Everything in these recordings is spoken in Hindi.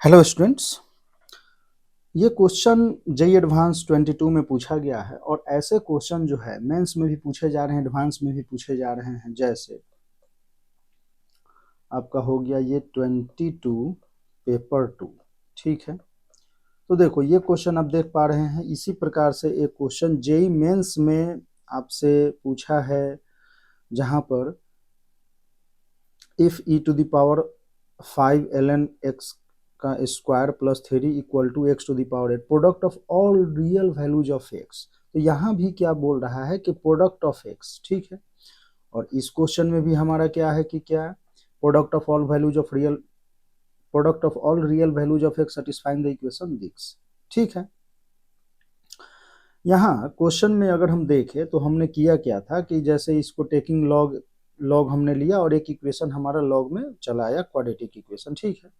हेलो स्टूडेंट्स, ये क्वेश्चन जेई एडवांस 22 में पूछा गया है और ऐसे क्वेश्चन जो है मेंस में भी पूछे जा रहे हैं, एडवांस में भी पूछे जा रहे हैं। जैसे आपका हो गया ये 22 पेपर 2, ठीक है। तो देखो ये क्वेश्चन आप देख पा रहे हैं, इसी प्रकार से एक क्वेश्चन जेई मेंस में आपसे पूछा है, जहां पर if e to the power 5 ln x का square plus 3 equal to x to the power 8 product of all real values of x। तो यहाँ भी क्या बोल रहा है कि प्रोडक्ट ऑफ x, ठीक है। और इस क्वेश्चन में भी हमारा क्या है कि क्या product of all values of real, product of all real values of x satisfying the equation this, ठीक है। यहाँ क्वेश्चन में अगर हम देखें तो हमने किया क्या था कि जैसे इसको टेकिंग लॉग लॉग हमने लिया और एक इक्वेशन हमारा लॉग में चला आया, क्वाड्रेटिक इक्वेशन, ठीक है।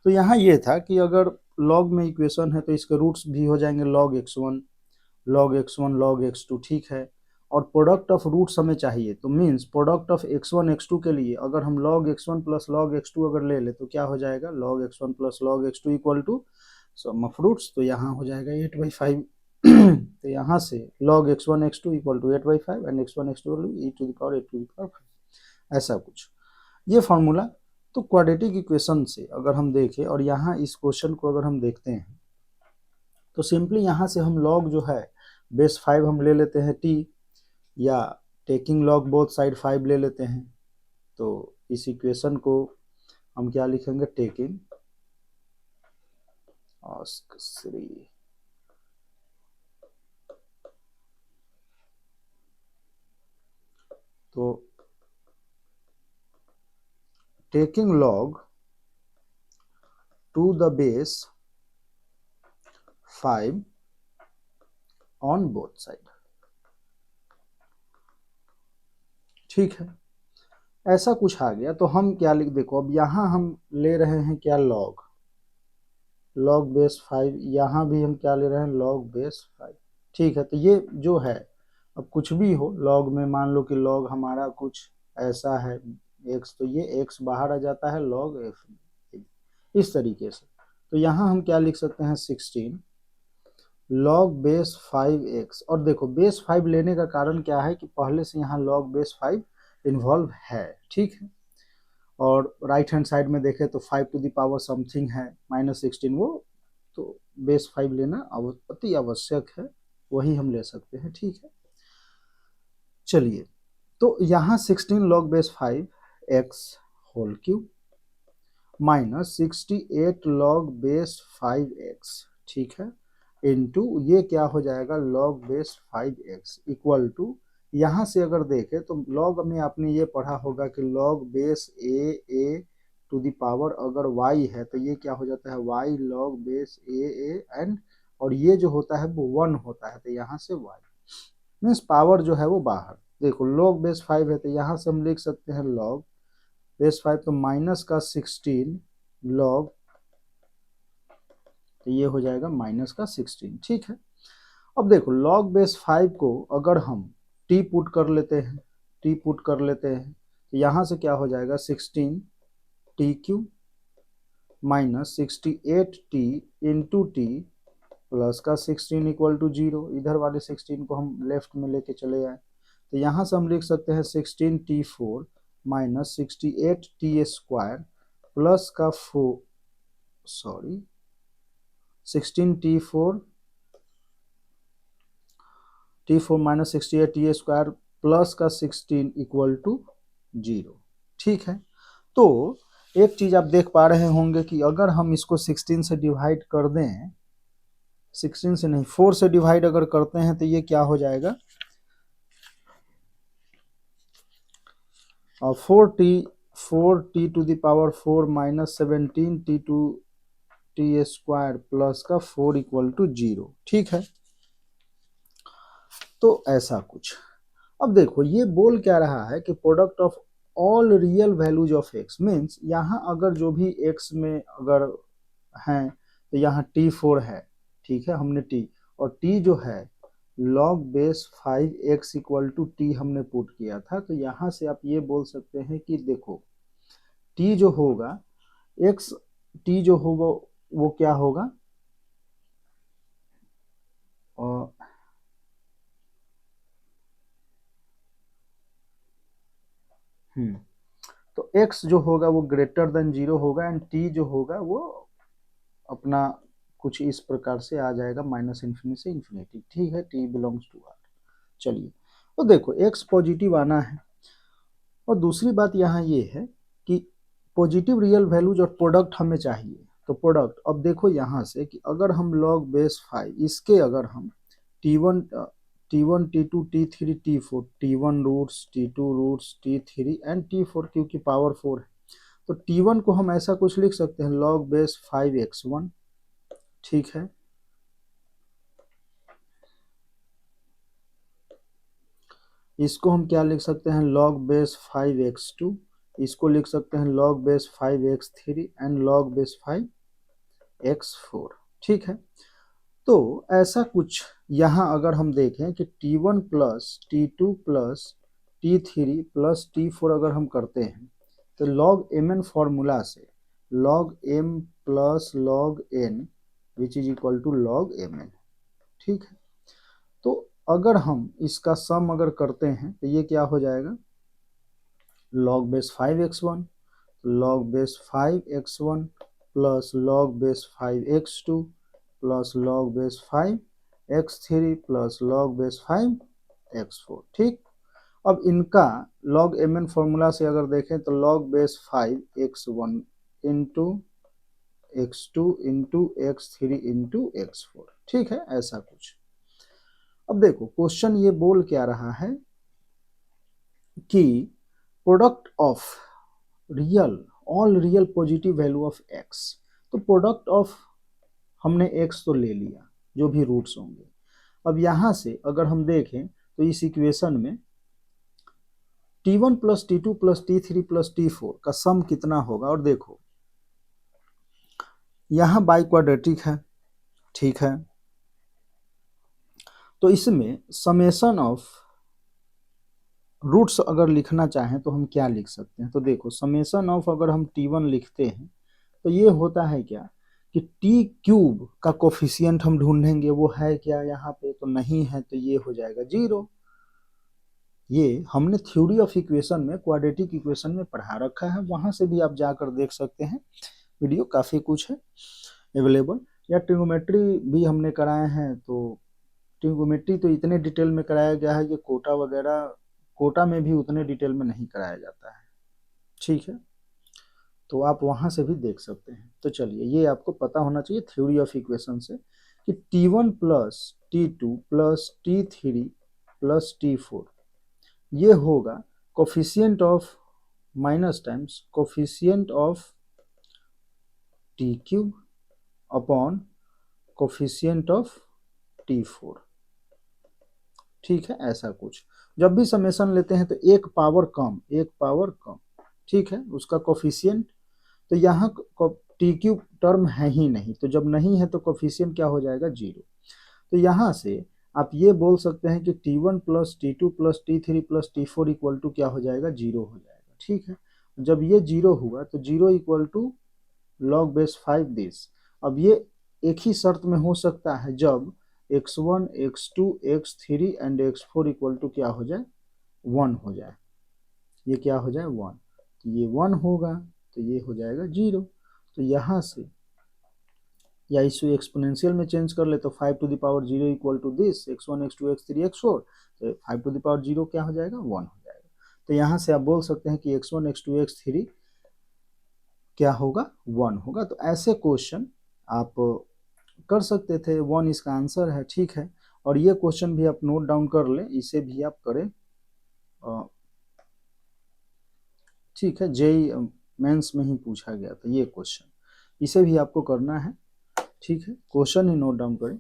तो यहाँ ये था कि अगर लॉग में इक्वेशन है तो इसके रूट्स भी हो जाएंगे log x1 log x1 log x2, ठीक है। और प्रोडक्ट ऑफ रूट्स हमें चाहिए, तो means product of x1 x2 के लिए अगर हम log x1 plus log x2 अगर ले ले तो क्या हो जाएगा, log x1 plus log x2 equal to sum of roots, तो यहाँ हो जाएगा 8/5। तो यहाँ से log x1 x2 equal to 8/5 and x1 x2 e to the power 8 to the power 5, ऐसा कुछ ये फॉर्मूला। तो क्वाड्रेटिक इक्वेशन से अगर हम देखें और यहाँ इस क्वेश्चन को अगर हम देखते हैं तो सिंपली यहाँ से हम log जो है बेस 5 हम ले लेते हैं t, या टेकिंग log बोथ साइड 5 ले लेते हैं। तो इस इक्वेशन को हम क्या लिखेंगे, टेकिंग आस्क 3, तो taking log to the base 5 on both side, ठीक है। ऐसा कुछ आ गया तो हम क्या लिख, देखो अब यहाँ हम ले रहे हैं क्या, log बेस 5, यहाँ भी हम क्या ले रहे हैं, log बेस 5, ठीक है। तो ये जो है अब कुछ भी हो log में, मान लो कि log हमारा कुछ ऐसा है x, तो ये x बाहर आ जाता है log f, इस तरीके से। तो यहाँ हम क्या लिख सकते हैं, 16 log बेस 5x। और देखो बेस 5 लेने का कारण क्या है कि पहले से यहाँ log बेस 5 इन्वॉल्व है, ठीक है। और राइट हैंड साइड में देखें तो 5 टू द पावर समथिंग है -16, वो तो बेस 5 लेना अति आवश्यक है, वही हम ले सकते हैं, ठीक है। चलिए, तो यहाँ 16 log base 5 x whole cube minus 68 log base 5x, ठीक है, इनटू ये क्या हो जाएगा log base 5x equal to, यहाँ से अगर देखें तो log में आपने ये पढ़ा होगा कि log base a to the power अगर y है तो ये क्या हो जाता है y log base a and, और ये जो होता है वो 1 होता है, तो यहाँ से y मीन्स पावर जो है वो बाहर। देखो log बेस 5 है तो यहाँ से हम लिख सकते हैं log बेस 5, तो माइनस का 16 log, तो ये हो जाएगा माइनस का 16, ठीक है। अब देखो log बेस 5 को अगर हम t पुट कर लेते हैं, t पुट कर लेते हैं तो यहाँ से क्या हो जाएगा 16 t cube minus 68t into T plus का 16 इक्वल टू 0, इधर वाले 16 को हम लेफ्ट में लेके चले आए, तो यहाँ से हम लिख सकते हैं 16t4 minus 68t square plus का 16t4 minus 68t square plus का 16 इक्वल टू 0, ठीक है। तो एक चीज आप देख पा रहे होंगे कि अगर हम इसको 16 से डिवाइड कर दें, 16 से नहीं 4 से डिवाइड अगर करते हैं तो ये क्या हो जाएगा, और 4t to the power 4 minus 17t to t square plus का 4 इक्वल टू 0, ठीक है। तो ऐसा कुछ। अब देखो ये बोल क्या रहा है कि product of all real values of x, means यहाँ अगर जो भी x में अगर हैं तो यहाँ t4 है, ठीक है, हमने t, और t जो है log base 5x equal to t हमने पुट किया था, तो यहाँ से आप ये बोल सकते हैं कि देखो t जो होगा x, t जो होगा वो क्या होगा, और तो x जो होगा वो ग्रेटर देन 0 होगा एंड t जो होगा वो अपना कुछ इस प्रकार से आ जाएगा, माइनस इन्फिनिटी से इन्फिनिटी। ठीक है, t बिलोंग्स टू r। चलिए, तो देखो x पॉजिटिव आना है, और दूसरी बात यहाँ ये है कि पॉजिटिव रियल वैल्यूज और प्रोडक्ट हमें चाहिए। तो प्रोडक्ट, अब देखो यहाँ से कि अगर हम log बेस 5 इसके अगर हम t1 t1 t2 t3 t4 t1 roots t2 roots t3 and t4 क्योंकि पावर 4 है, तो t1 को हम ऐसा कुछ लिख सकते हैं log बेस 5x1। ठीक है, इसको हम क्या लिख सकते हैं log बेस 5x2, इसको लिख सकते हैं log base 5x3 and log base 5x4। ठीक है, तो ऐसा कुछ यहाँ अगर हम देखें कि t1 plus t2 plus t3 plus t4 अगर हम करते हैं तो log mn फॉर्मूला से log m plus log n which is equal to log mn। ठीक है, तो अगर हम इसका सम अगर करते हैं तो ये क्या हो जाएगा, log base 5x1 log base 5x1 plus log base 5x2 plus log base 5x3 plus log base 5x4। ठीक, अब इनका log mn फॉर्मूला से अगर देखें तो log base 5x1 into x2 into x3 into x4। ठीक है, ऐसा कुछ। अब देखो क्वेश्चन ये बोल क्या रहा है कि product of real all real positive value of x। तो प्रोडक्ट ऑफ हमने x तो ले लिया जो भी रूट्स होंगे। अब यहां से अगर हम देखें तो इस इक्वेशन में t1 plus t2 plus t3 plus t4 का सम कितना होगा, और देखो यहां बाई क्वाड्रेटिक है। ठीक है, तो इसमें समेशन ऑफ रूट्स अगर लिखना चाहें तो हम क्या लिख सकते हैं, तो देखो समेशन ऑफ अगर हम t1 लिखते हैं तो ये होता है क्या कि टी क्यूब का कोफिशियंट हम ढूंढेंगे, वो है क्या यहाँ पे, तो नहीं है, तो ये हो जाएगा 0। ये हमने थ्योरी ऑफ इक्वेशन में क्वाड्रेटिक इक्वेशन में पढ़ा रखा है, वहां से भी आप जाकर देख सकते हैं, वीडियो काफ़ी कुछ है अवेलेबल। या ट्रिगोमेट्री भी हमने कराए हैं, तो ट्रिगोमेट्री तो इतने डिटेल में कराया गया है कि कोटा वगैरह, कोटा में भी उतने डिटेल में नहीं कराया जाता है। ठीक है, तो आप वहां से भी देख सकते हैं। तो चलिए, ये आपको पता होना चाहिए थ्योरी ऑफ इक्वेशन से कि t1 plus t2 plus t3 plus t4 ये होगा coefficient of minus times coefficient of T cube upon coefficient of t4। ठीक है, ऐसा कुछ। जब भी समेशन लेते हैं तो एक पावर कम, ठीक है, उसका कोफिशियंट, तो यहाँ टी क्यूब टर्म है ही नहीं, तो जब नहीं है तो कोफिशियंट क्या हो जाएगा 0। तो यहाँ से आप ये बोल सकते हैं कि t1 plus t2 plus t3 plus t4 equal to क्या हो जाएगा, 0 हो जाएगा। ठीक है, जब ये 0 हुआ तो 0 equal to log base 5 this. अब ये एक ही शर्त में हो सकता है जब x1 x2 x3 and x4 equal to क्या हो जाए, 1 हो जाए। ये क्या हो जाए 1, तो ये 1 होगा, तो ये हो जाएगा 0। तो यहाँ से या इस एक्सपोनेंशियल में चेंज कर ले तो 5 to the power 0 equal to this x1 x2 x3 x4, तो 5 टू द पावर 0 क्या हो जाएगा, 1 हो जाएगा। तो यहाँ से आप बोल सकते हैं कि x1 x2 x3 क्या होगा, 1 होगा। तो ऐसे क्वेश्चन आप कर सकते थे, 1 इसका आंसर है। ठीक है, और ये क्वेश्चन भी आप नोट डाउन कर लें, इसे भी आप करें। ठीक है, जेई मेंस में ही पूछा गया था ये क्वेश्चन, इसे भी आपको करना है। ठीक है, क्वेश्चन ही नोट डाउन करें।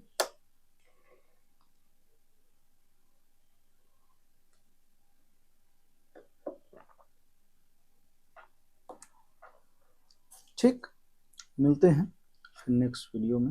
ठीक, मिलते हैं फिर नेक्स्ट वीडियो में।